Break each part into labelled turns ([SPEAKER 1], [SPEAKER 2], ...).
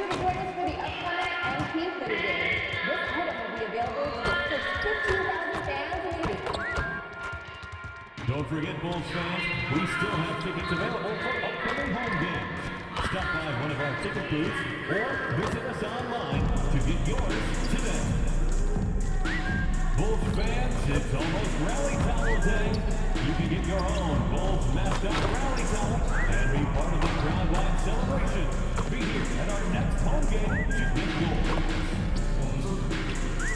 [SPEAKER 1] sure to join us for the upcoming MP Hoodie Game. This item will be available to the first 15,000 fans in the league.
[SPEAKER 2] Don't forget, Bulls fans, we still have tickets available for upcoming home games. Stop by one of our ticket booths or visit us online to get yours today. Bulls fans, it's almost Rally Towel Day. You can get your own Bulls mascot rally towel and be part of the crowd-wide celebration. Be here at our next home game to get yours.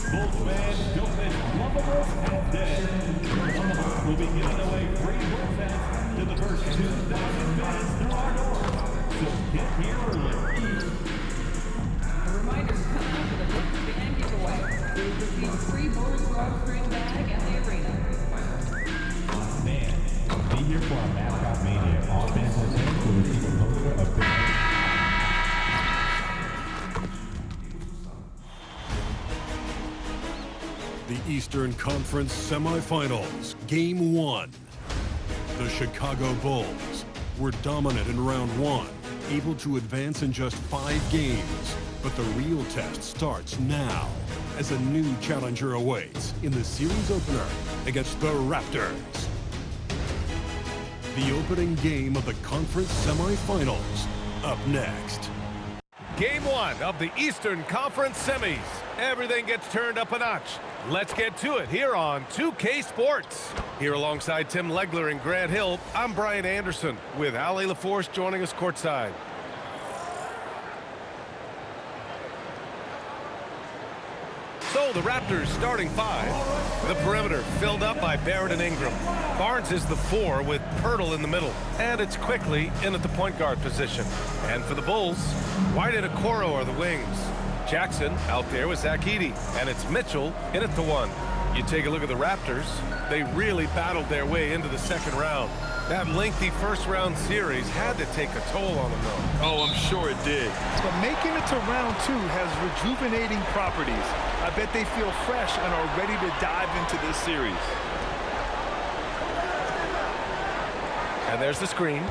[SPEAKER 2] Bulls fans, don't miss Lovables Hat Day. We'll be giving away free Bulls hats to the first 2,000 fans through our doors. So get here early.
[SPEAKER 3] A reminder to come out for the Bulls fan giveaway. We will receive a free Bulls Rock Spring bag at the arena.
[SPEAKER 4] Man, be here for our mascot mania. All fans and fans will receive a poster of
[SPEAKER 5] The Eastern Conference Semifinals, Game 1. The Chicago Bulls were dominant in round 1, able to advance in just 5 games. But the real test starts now, as a new challenger awaits in the series opener against the Raptors. The opening game of the conference semifinals, up next.
[SPEAKER 6] Game 1 of the Eastern Conference semis. Everything gets turned up a notch. Let's get to it here on 2K Sports. Here alongside Tim Legler and Grant Hill, I'm Brian Anderson with Ali LaForce joining us courtside. So the Raptors starting 5. The perimeter filled up by Barrett and Ingram. Barnes is the 4 with Pirtle in the middle. And it's quickly in at the point guard position. And for the Bulls, White and Okoro are the wings. Jackson out there with Zach Edey. And it's Mitchell in at the 1. You take a look at the Raptors, they really battled their way into the second round. That lengthy first-round series had to take a toll on them, though.
[SPEAKER 7] Oh, I'm sure it did.
[SPEAKER 8] But making it to round 2 has rejuvenating properties. I bet they feel fresh and are ready to dive into this series.
[SPEAKER 6] And there's the screen.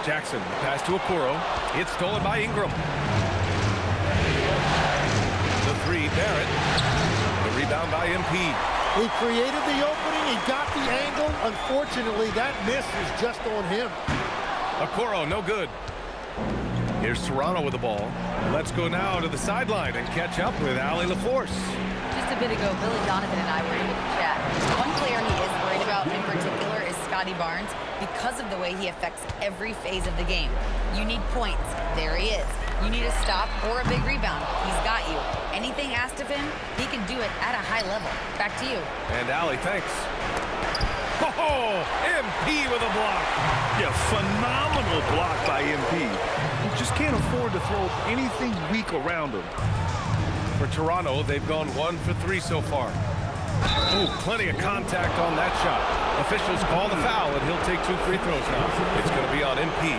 [SPEAKER 6] Jackson, the pass to Okoro. It's stolen by Ingram. The 3, Barrett. The rebound by MP.
[SPEAKER 9] He created the opening, he got the angle. Unfortunately, that miss is just on him.
[SPEAKER 6] Okoro, no good. Here's Toronto with the ball. Let's go now to the sideline and catch up with Ali LaForce.
[SPEAKER 10] Just a bit ago, Billy Donovan and I were able to chat. One player he is worried about in particular is Scotty Barnes because of the way he affects every phase of the game. You need points. There he is. You need a stop or a big rebound. He's got you. Anything asked of him, he can do it at a high level. Back to you.
[SPEAKER 6] And Ali, thanks. Oh, MP with a block.
[SPEAKER 8] Yeah, phenomenal block by MP. You just can't afford to throw anything weak around him.
[SPEAKER 6] For Toronto, they've gone 1 for 3 so far. Oh, plenty of contact on that shot. Officials call the foul, and he'll take 2 free throws now. It's going to be on MP.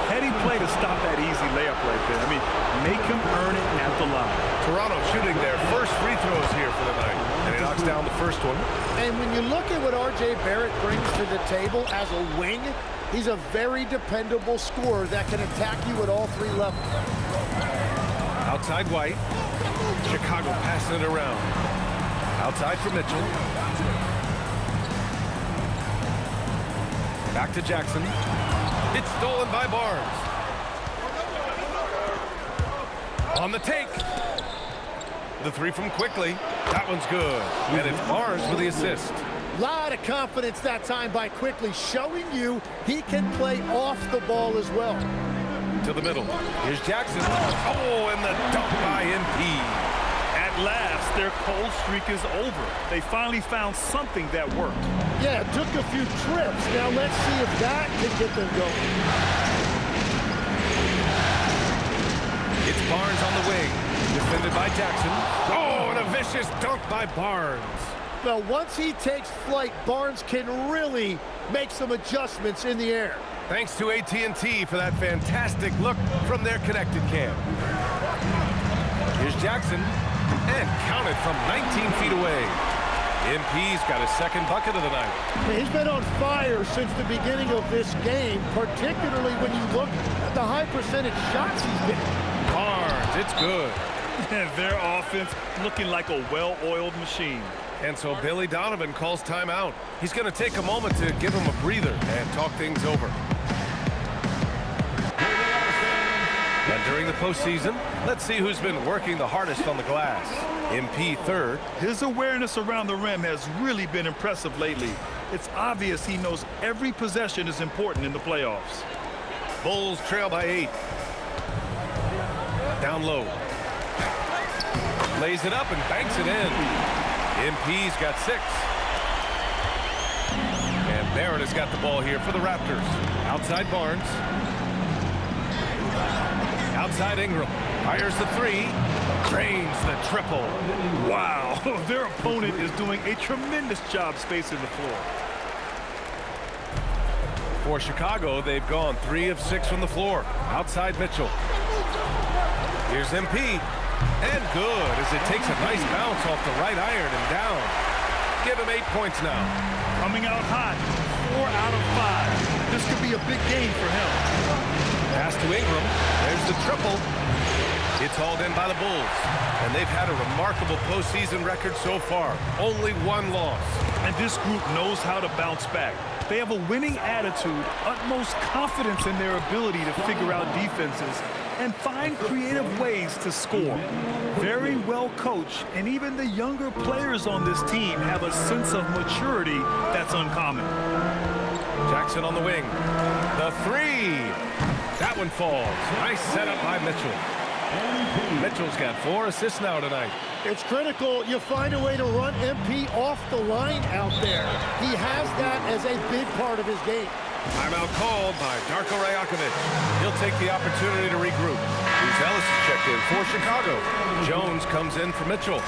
[SPEAKER 8] Heady play to stop that easy layup right there. I mean, make him earn it at the line.
[SPEAKER 6] Toronto shooting their first free throws here for the night. And he knocks down the first one.
[SPEAKER 9] And when you look at what R.J. Barrett brings to the table as a wing, he's a very dependable scorer that can attack you at all 3 levels.
[SPEAKER 6] Outside White. Chicago passing it around. Outside for Mitchell. Back to Jackson. It's stolen by Barnes. On the take. The 3 from Quickly. That one's good. And it's Barnes with the assist.
[SPEAKER 9] A lot of confidence that time by Quickly, showing you he can play off the ball as well.
[SPEAKER 6] To the middle. Here's Jackson. Oh, and the dunk by MP.
[SPEAKER 8] At last, their cold streak is over. They finally found something that worked.
[SPEAKER 9] Yeah, it took a few trips. Now let's see if that can get them going.
[SPEAKER 6] It's Barnes on the wing. Defended by Jackson. Oh, and a vicious dunk by Barnes.
[SPEAKER 9] Well, once he takes flight, Barnes can really make some adjustments in the air.
[SPEAKER 6] Thanks to AT&T for that fantastic look from their connected cam. Here's Jackson. And counted from 19 feet away. MP's got his second bucket of the night.
[SPEAKER 9] He's been on fire since the beginning of this game, particularly when you look at the high percentage shots he's getting.
[SPEAKER 6] Barnes It's good.
[SPEAKER 8] And their offense looking like a well-oiled machine.
[SPEAKER 6] And so Billy Donovan calls timeout. He's going to take a moment to give him a breather and talk things over. And during the postseason, let's see who's been working the hardest on the glass. MP third.
[SPEAKER 8] His awareness around the rim has really been impressive lately. It's obvious he knows every possession is important in the playoffs.
[SPEAKER 6] Bulls trail by 8. Down low. Lays it up and banks it in. MP's got 6. And Barrett has got the ball here for the Raptors. Outside Barnes. Outside Ingram. Fires the 3. Drains the triple.
[SPEAKER 8] Wow, their opponent is doing a tremendous job spacing the floor.
[SPEAKER 6] For Chicago, they've gone 3 of 6 from the floor. Outside Mitchell. Here's MP. And good as it takes a nice bounce off the right iron and down. Give him 8 points now.
[SPEAKER 8] Coming out hot, 4 out of 5. This could be a big game for him.
[SPEAKER 6] Pass to Ingram. There's the triple. It's hauled in by the Bulls. And they've had a remarkable postseason record so far. Only 1 loss.
[SPEAKER 8] And this group knows how to bounce back. They have a winning attitude, utmost confidence in their ability to figure out defenses and find creative ways to score. Very well coached, and even the younger players on this team have a sense of maturity that's uncommon.
[SPEAKER 6] Jackson on the wing. The 3. That one falls. Nice setup by Mitchell. Mitchell's got 4 assists now tonight.
[SPEAKER 9] It's critical you find a way to run MP off the line out there. He has that as a big part of his game.
[SPEAKER 6] Timeout called by Darko Rajakovic. He'll take the opportunity to regroup. Bruce Ellis is checked in for Chicago. Jones comes in for Mitchell.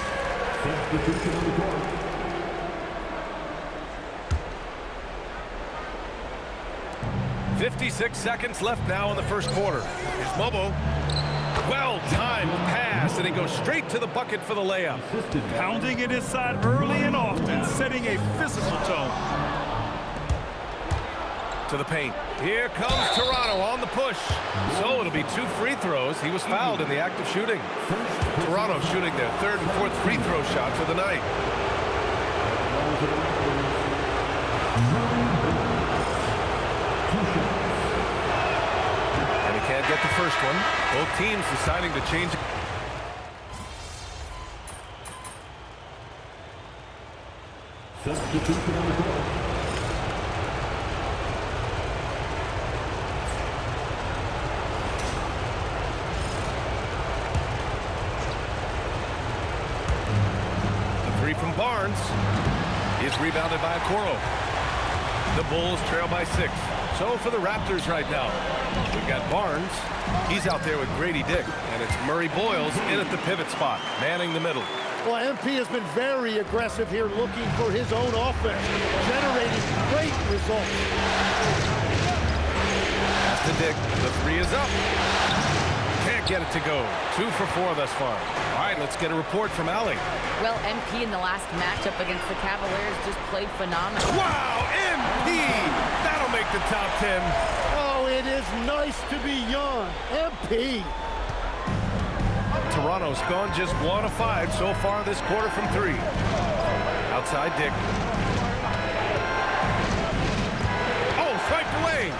[SPEAKER 6] 56 seconds left now in the first quarter. Here's Mobo. Well-timed pass, and he goes straight to the bucket for the layup.
[SPEAKER 8] Pounding it inside early and often, setting a physical tone.
[SPEAKER 6] To the paint. Here comes Toronto on the push. So it'll be 2 free throws. He was fouled in the act of shooting. Toronto shooting their 3rd and 4th free throw shots of the night. And he can't get the first one. Both teams deciding to change.
[SPEAKER 2] Substitution on the court.
[SPEAKER 6] From Barnes is rebounded by Okoro. The Bulls trail by 6. So for the Raptors right now, we've got Barnes. He's out there with Grady Dick, and it's Murray Boyles in at the pivot spot, manning the middle.
[SPEAKER 9] Well, MP has been very aggressive here, looking for his own offense, generating great results.
[SPEAKER 6] Pass to Dick. The 3 is up. Can't get it to go. 2 for 4 thus far. All right, let's get a report from Allie.
[SPEAKER 10] Well, MP in the last matchup against the Cavaliers just played phenomenal.
[SPEAKER 6] Wow, MP! That'll make the top 10.
[SPEAKER 9] Oh, it is nice to be young. MP.
[SPEAKER 6] Toronto's gone just 1 of 5 so far this quarter from 3. Outside Dick. Oh, swiped away.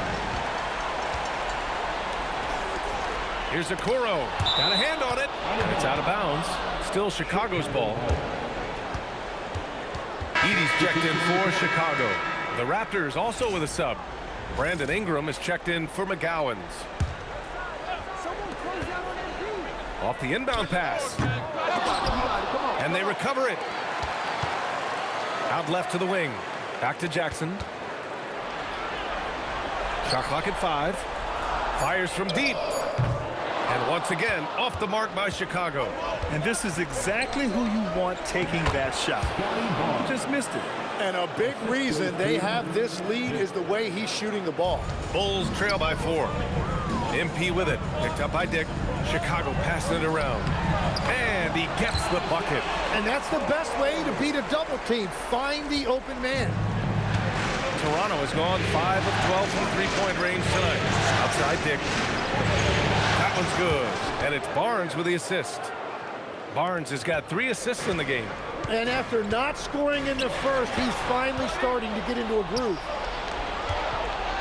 [SPEAKER 6] Here's Okoro. Got a hand on it. It's out of bounds. Still Chicago's ball. Edey's checked in for Chicago. The Raptors also with a sub. Brandon Ingram is checked in for McGowan's. Off the inbound pass. And they recover it. Out left to the wing. Back to Jackson. Shot clock at 5. Fires from deep. And once again, off the mark by Chicago.
[SPEAKER 8] And this is exactly who you want taking that shot. He just missed it.
[SPEAKER 9] And a big reason they have this lead is the way he's shooting the ball.
[SPEAKER 6] Bulls trail by 4. MP with it. Picked up by Dick. Chicago passing it around. And he gets the bucket.
[SPEAKER 9] And that's the best way to beat a double team. Find the open man.
[SPEAKER 6] Toronto has gone 5 of 12 from 3-point range tonight. Outside Dick. That one's good. And it's Barnes with the assist. Barnes has got 3 assists in the game.
[SPEAKER 9] And after not scoring in the first, he's finally starting to get into a groove.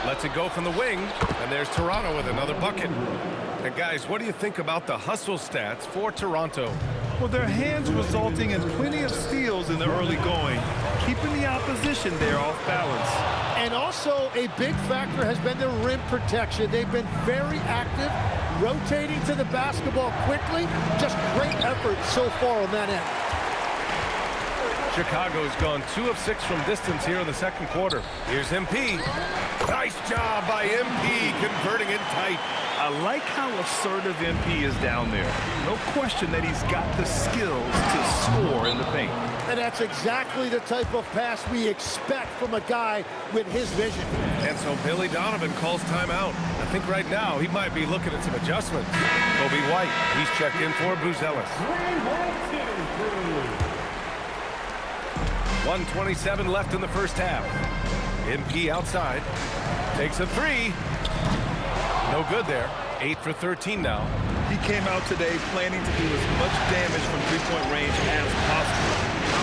[SPEAKER 6] Lets it go from the wing, and there's Toronto with another bucket. And guys, what do you think about the hustle stats for Toronto?
[SPEAKER 8] Well, their hands resulting in plenty of steals in the early going, keeping the opposition there off balance.
[SPEAKER 9] And also a big factor has been their rim protection. They've been very active, rotating to the basketball quickly. Just great effort so far on that end.
[SPEAKER 6] Chicago's gone 2 of 6 from distance here in the second quarter. Here's MP. Nice job by MP converting it tight.
[SPEAKER 8] I like how assertive MP is down there. No question that he's got the skills to score in the paint.
[SPEAKER 9] And that's exactly the type of pass we expect from a guy with his vision.
[SPEAKER 6] And so Billy Donovan calls timeout. I think right now he might be looking at some adjustments. Kobe White, he's checked in for Buzelis. 1:27 left in the first half. MP outside. Takes a 3. No good there. 8 for 13 now.
[SPEAKER 8] He came out today planning to do as much damage from three-point range as possible.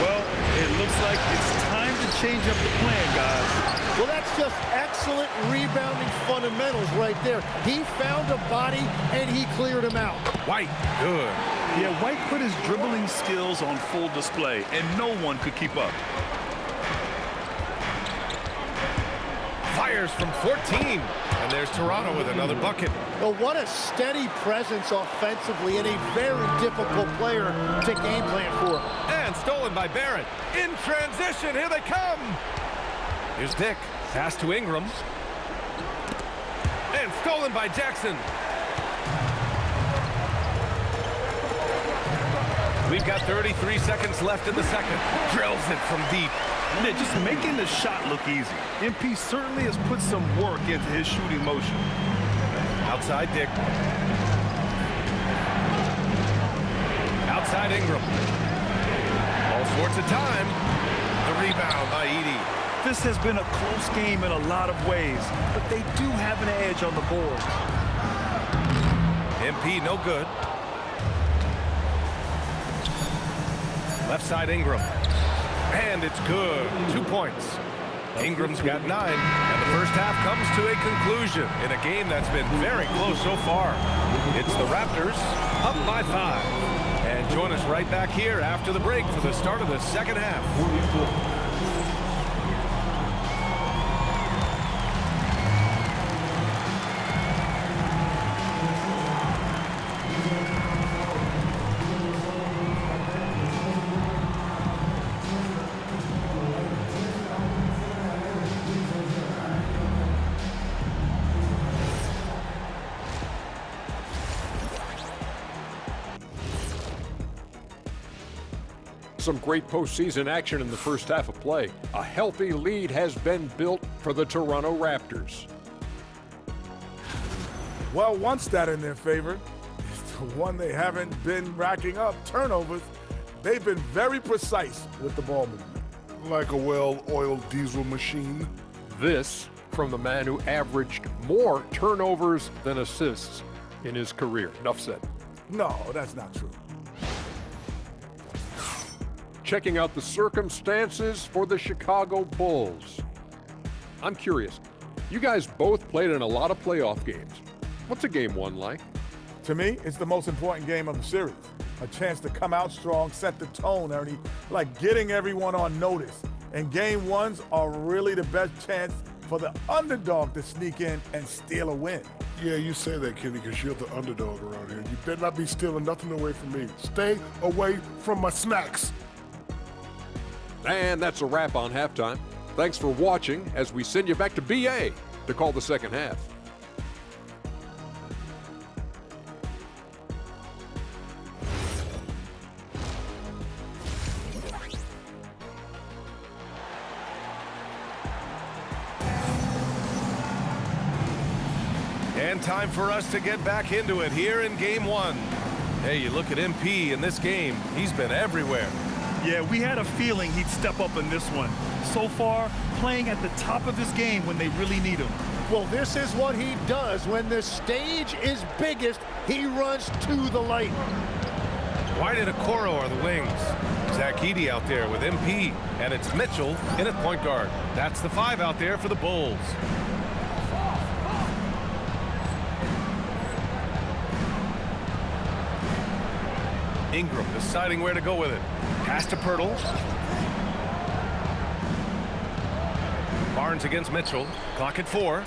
[SPEAKER 8] Well, it looks like it's time to change up the plan, guys.
[SPEAKER 9] Well, that's just excellent rebounding fundamentals right there. He found a body, and he cleared him out.
[SPEAKER 6] White, good.
[SPEAKER 8] Yeah, White put his dribbling skills on full display, and no one could keep up.
[SPEAKER 6] Fires from 14. And there's Toronto with another bucket.
[SPEAKER 9] Well, what a steady presence offensively and a very difficult player to game plan for.
[SPEAKER 6] And stolen by Barrett. In transition, here they come. Here's Dick. Pass to Ingram. And stolen by Jackson. We've got 33 seconds left in the second. Drills it from deep.
[SPEAKER 8] Yeah, just making the shot look easy. MP certainly has put some work into his shooting motion.
[SPEAKER 6] Outside Dick. Outside Ingram. All sorts of time. The rebound by Edey.
[SPEAKER 8] This has been a close game in a lot of ways, but they do have an edge on the board.
[SPEAKER 6] MP no good. Left side Ingram. And it's good. 2 points. Ingram's got 9. And the first half comes to a conclusion in a game that's been very close so far. It's the Raptors up by 5. And join us right back here after the break for the start of the second half.
[SPEAKER 7] Some great postseason action in the first half of play. A healthy lead has been built for the Toronto Raptors.
[SPEAKER 11] Well, one stat in their favor is the one they haven't been racking up, turnovers. They've been very precise with the ball movement.
[SPEAKER 12] Like a well-oiled diesel machine.
[SPEAKER 7] This from the man who averaged more turnovers than assists in his career. Enough said.
[SPEAKER 11] No, that's not true.
[SPEAKER 7] Checking out the circumstances for the Chicago Bulls. I'm curious, you guys both played in a lot of playoff games. What's a game one like?
[SPEAKER 11] To me, it's the most important game of the series. A chance to come out strong, set the tone, Ernie, like getting everyone on notice. And game ones are really the best chance for the underdog to sneak in and steal a win.
[SPEAKER 12] Yeah, you say that, Kenny, because you're the underdog around here. You better not be stealing nothing away from me. Stay away from my snacks.
[SPEAKER 7] And that's a wrap on halftime. Thanks for watching as we send you back to BA to call the second half.
[SPEAKER 6] And time for us to get back into it here in game one. Hey, you look at MP in this game, he's been everywhere.
[SPEAKER 8] Yeah, we had a feeling he'd step up in this one. So far, playing at the top of his game when they really need him.
[SPEAKER 9] Well, this is what he does. When the stage is biggest, he runs to the light.
[SPEAKER 6] White and Okoro are the wings. Zach Edey out there with MP, and it's Mitchell in at point guard. That's the 5 out there for the Bulls. Ingram deciding where to go with it. Pass to Pirtle. Barnes against Mitchell. Clock at 4.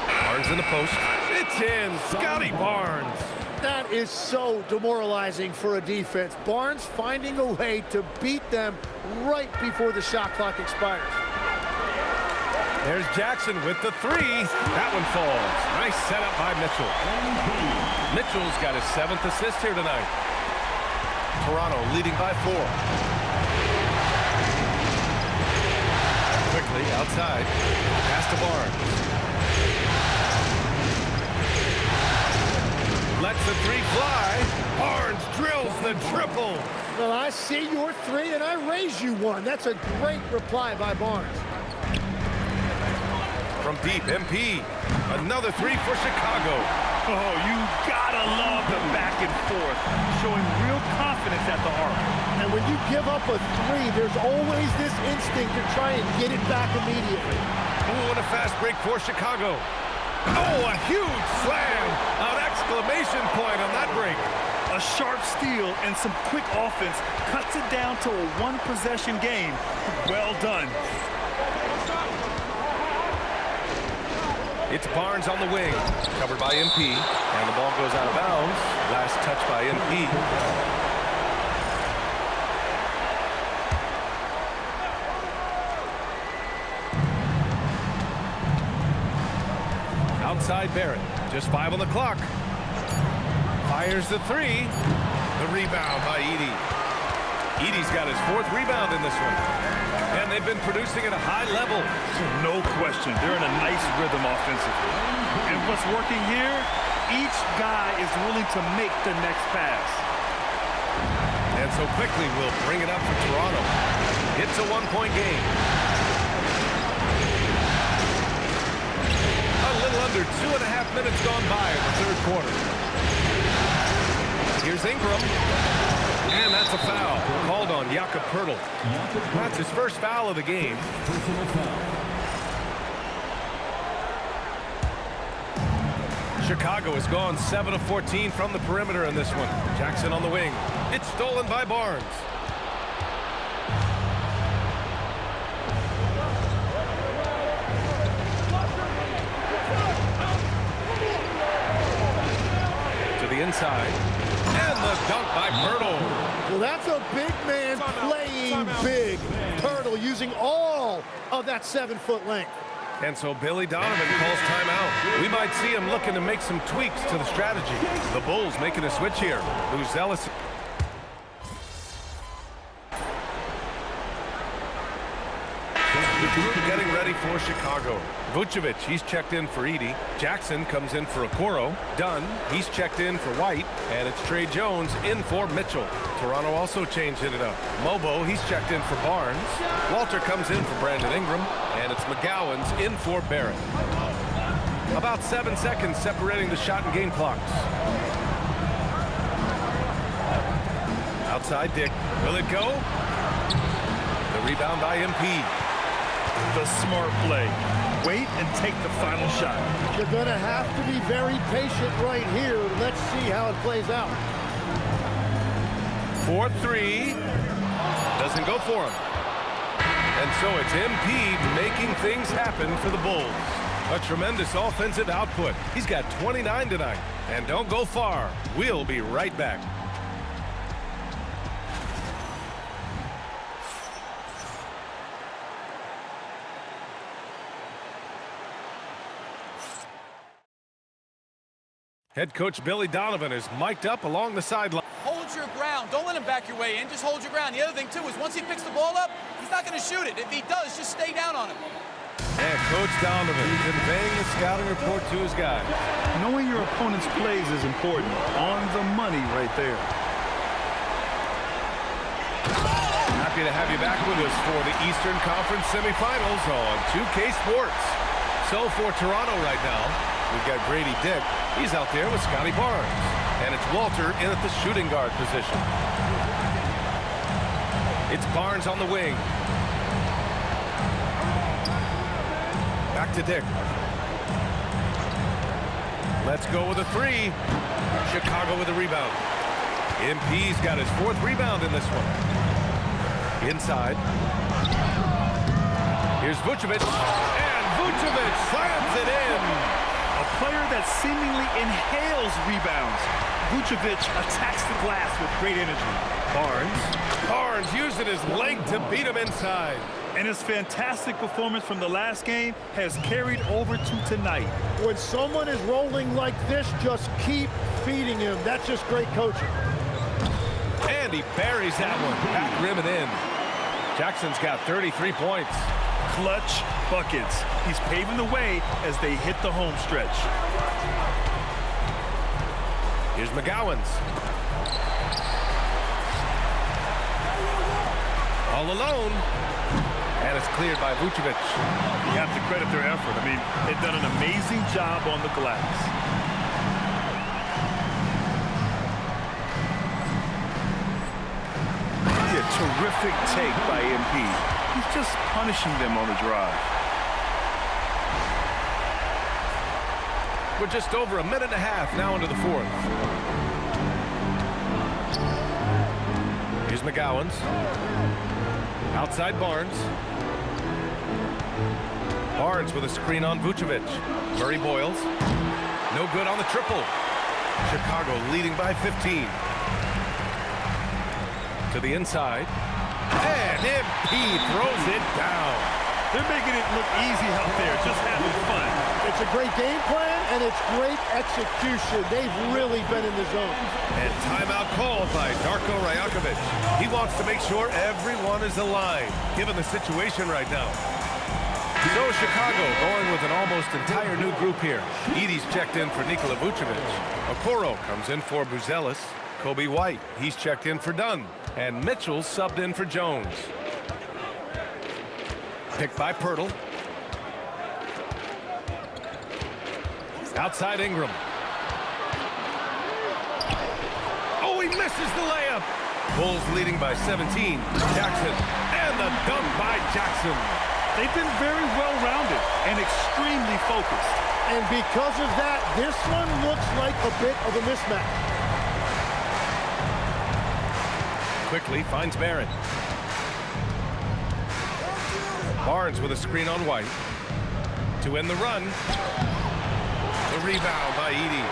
[SPEAKER 6] Barnes in the post. It's in. Scotty Barnes.
[SPEAKER 9] That is so demoralizing for a defense. Barnes finding a way to beat them right before the shot clock expires.
[SPEAKER 6] There's Jackson with the 3. That one falls. Nice setup by Mitchell. Mitchell's got his 7th assist here tonight. Toronto leading by 4. Quickly outside. Pass to Barnes. Lets the 3 fly. Barnes drills the triple.
[SPEAKER 9] Well, I see your 3 and I raise you 1. That's a great reply by Barnes.
[SPEAKER 6] From deep, MP. Another 3 for Chicago.
[SPEAKER 8] Oh, you gotta love the back and forth, showing real confidence at the arc.
[SPEAKER 9] And when you give up a 3, there's always this instinct to try and get it back immediately.
[SPEAKER 6] Ooh, and a fast break for Chicago. Oh, a huge slam. An exclamation point on that break.
[SPEAKER 8] A sharp steal and some quick offense cuts it down to a 1-possession game. Well done.
[SPEAKER 6] It's Barnes on the wing, covered by MP, and the ball goes out of bounds. Last touch by MP. Outside Barrett, just 5 on the clock. Fires the 3. The rebound by Edey. Edey's got his 4th rebound in this one. And they've been producing at a high level.
[SPEAKER 8] No question. They're in a nice rhythm offensively. And what's working here, each guy is willing to make the next pass.
[SPEAKER 6] And so quickly we'll bring it up for Toronto. It's a 1-point game. A little under 2.5 minutes gone by in the 3rd quarter. Here's Ingram. And that's a foul called on Jakob Pirtle. That's his first foul of the game. Chicago has gone 7 of 14 from the perimeter in this one. Jackson on the wing. It's stolen by Barnes. To the inside. And the dunk by Pirtle.
[SPEAKER 9] Well, that's a big man playing big. Pirtle using all of that 7-foot length.
[SPEAKER 6] And so Billy Donovan calls timeout. We might see him looking to make some tweaks to the strategy. The Bulls making a switch here. Lose Ellis. The group getting ready for Chicago. Vucevic, he's checked in for Edey. Jackson comes in for Okoro. Dunn, he's checked in for White. And it's Trey Jones in for Mitchell. Toronto also changing it up. Mobo, he's checked in for Barnes. Walter comes in for Brandon Ingram. And it's McGowan's in for Barrett. About 7 seconds separating the shot and game clocks. Outside Dick. Will it go? The rebound by MP.
[SPEAKER 8] The smart play. Wait and take the final shot.
[SPEAKER 9] You're going to have to be very patient right here. Let's see how it plays out.
[SPEAKER 6] 4-3. Doesn't go for him. And so it's MP making things happen for the Bulls. A tremendous offensive output. He's got 29 tonight. And don't go far. We'll be right back. Head coach Billy Donovan is mic'd up along the sideline.
[SPEAKER 13] Hold your ground. Don't let him back your way in. Just hold your ground. The other thing, too, is once he picks the ball up, he's not going to shoot it. If he does, just stay down on him.
[SPEAKER 6] And Coach Donovan conveying the scouting report to his guys.
[SPEAKER 8] Knowing your opponent's plays is important. On the money right there.
[SPEAKER 6] Not happy to have you back with us for the Eastern Conference semifinals on 2K Sports. So for Toronto right now, we've got Grady Dick. He's out there with Scotty Barnes. And it's Walter in at the shooting guard position. It's Barnes on the wing. Back to Dick. Let's go with a three. Chicago with a rebound. MP's got his 4th rebound in this one. Inside. Here's Vucevic. And Vucevic slams it in.
[SPEAKER 8] A player that seemingly inhales rebounds. Vucevic attacks the glass with great energy.
[SPEAKER 6] Barnes using his length to beat him inside.
[SPEAKER 8] And his fantastic performance from the last game has carried over to tonight.
[SPEAKER 9] When someone is rolling like this, just keep feeding him. That's just great coaching.
[SPEAKER 6] And he buries that one. Back rim and in. Jackson's got 33 points.
[SPEAKER 8] Clutch buckets. He's paving the way as they hit the home stretch.
[SPEAKER 6] Here's McGowan's. All alone. And it's cleared by Vucevic.
[SPEAKER 8] You have to credit their effort. I mean, they've done an amazing job on the glass. A terrific take by MP. He's just punishing them on the drive.
[SPEAKER 6] We're just over a minute and a half now into the 4th. Here's McGowan's. Outside Barnes. Barnes with a screen on Vucevic. Murray Boyles. No good on the triple. Chicago leading by 15. To the inside. And MP throws it down.
[SPEAKER 8] They're making it look easy out there, just having fun.
[SPEAKER 9] It's a great game plan, and it's great execution. They've really been in the zone.
[SPEAKER 6] And timeout called by Darko Rajakovic. He wants to make sure everyone is aligned, given the situation right now. So Chicago going with an almost entire new group here. Edey's checked in for Nikola Vucevic. Okoro comes in for Buzelis. Kobe White, he's checked in for Dunn. And Mitchell subbed in for Jones. Picked by Pirtle. Outside Ingram. Oh, he misses the layup. Bulls leading by 17. Jackson. And the dunk by Jackson.
[SPEAKER 8] They've been very well-rounded and extremely focused.
[SPEAKER 9] And because of that, this one looks like a bit of a mismatch.
[SPEAKER 6] Quickly finds Barron. Barnes with a screen on White. To end the run. The rebound by Edey.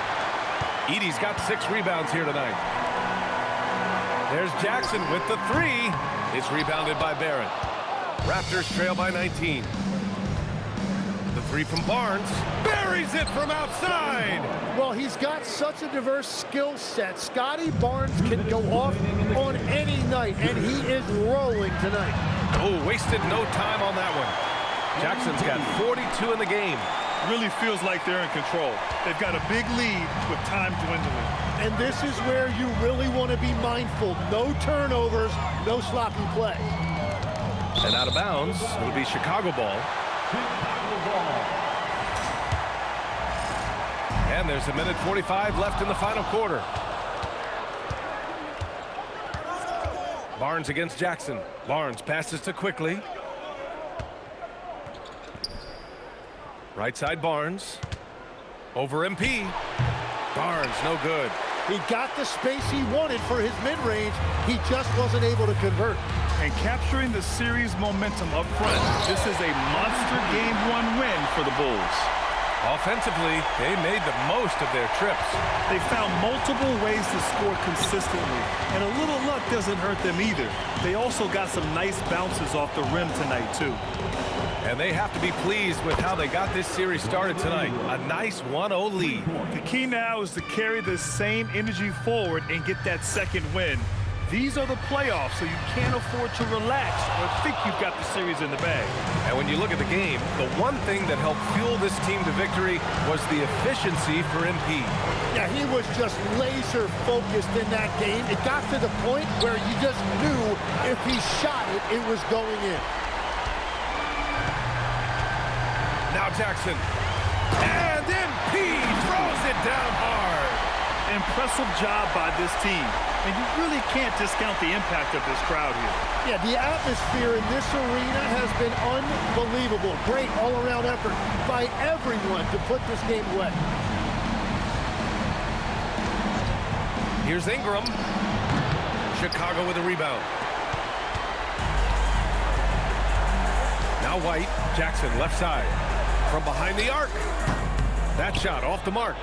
[SPEAKER 6] Edey's got 6 rebounds here tonight. There's Jackson with the 3. It's rebounded by Barron. Raptors trail by 19. The 3 from Barnes. Buries it from outside.
[SPEAKER 9] Well, he's got such a diverse skill set. Scotty Barnes can go off on any night, and he is rolling tonight.
[SPEAKER 6] Oh, wasted no time on that one. Jackson's got 42 in the game.
[SPEAKER 8] Really feels like they're in control. They've got a big lead with time dwindling.
[SPEAKER 9] And this is where you really want to be mindful. No turnovers, no sloppy play.
[SPEAKER 6] And out of bounds, it'll be Chicago ball. And there's a minute 45 left in the final quarter. Barnes against Jackson. Barnes passes to Quickly. Right side Barnes. Over MP. Barnes, no good.
[SPEAKER 9] He got the space he wanted for his mid-range. He just wasn't able to convert.
[SPEAKER 8] And capturing the series momentum up front. This is a monster Game 1 win for the Bulls.
[SPEAKER 6] Offensively, they made the most of their trips.
[SPEAKER 8] They found multiple ways to score consistently, and a little luck doesn't hurt them either. They also got some nice bounces off the rim tonight, too.
[SPEAKER 6] And they have to be pleased with how they got this series started tonight. A nice 1-0 lead.
[SPEAKER 8] The key now is to carry the same energy forward and get that second win. These are the playoffs, so you can't afford to relax or think you've got the series in the bag.
[SPEAKER 6] And when you look at the game, the one thing that helped fuel this team to victory was the efficiency for MP.
[SPEAKER 9] Yeah, he was just laser focused in that game. It got to the point where you just knew if he shot it, it was going in.
[SPEAKER 6] Now Jackson. And MP throws it down hard.
[SPEAKER 8] Impressive job by this team. And you really can't discount the impact of this crowd here.
[SPEAKER 9] Yeah, the atmosphere in this arena has been unbelievable. Great all-around effort by everyone to put this game away.
[SPEAKER 6] Here's Ingram. Chicago with a rebound. Now White. Jackson left side. From behind the arc. That shot off the mark.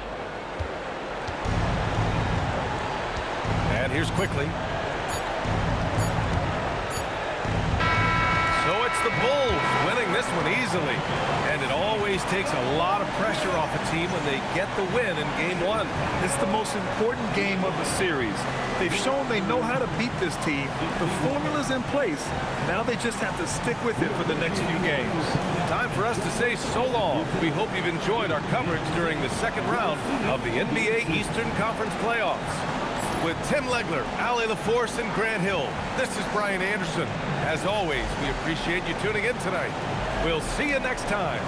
[SPEAKER 6] And here's Quickly. So it's the Bulls winning this one easily. And it always takes a lot of pressure off a team when they get the win in game one.
[SPEAKER 8] It's the most important game of the series. They've shown they know how to beat this team. The formula's in place. Now they just have to stick with it for the next few games.
[SPEAKER 6] Time for us to say so long. We hope you've enjoyed our coverage during the second round of the NBA Eastern Conference playoffs. With Tim Legler, Ali LaForce, and Grant Hill, this is Brian Anderson. As always, we appreciate you tuning in tonight. We'll see you next time.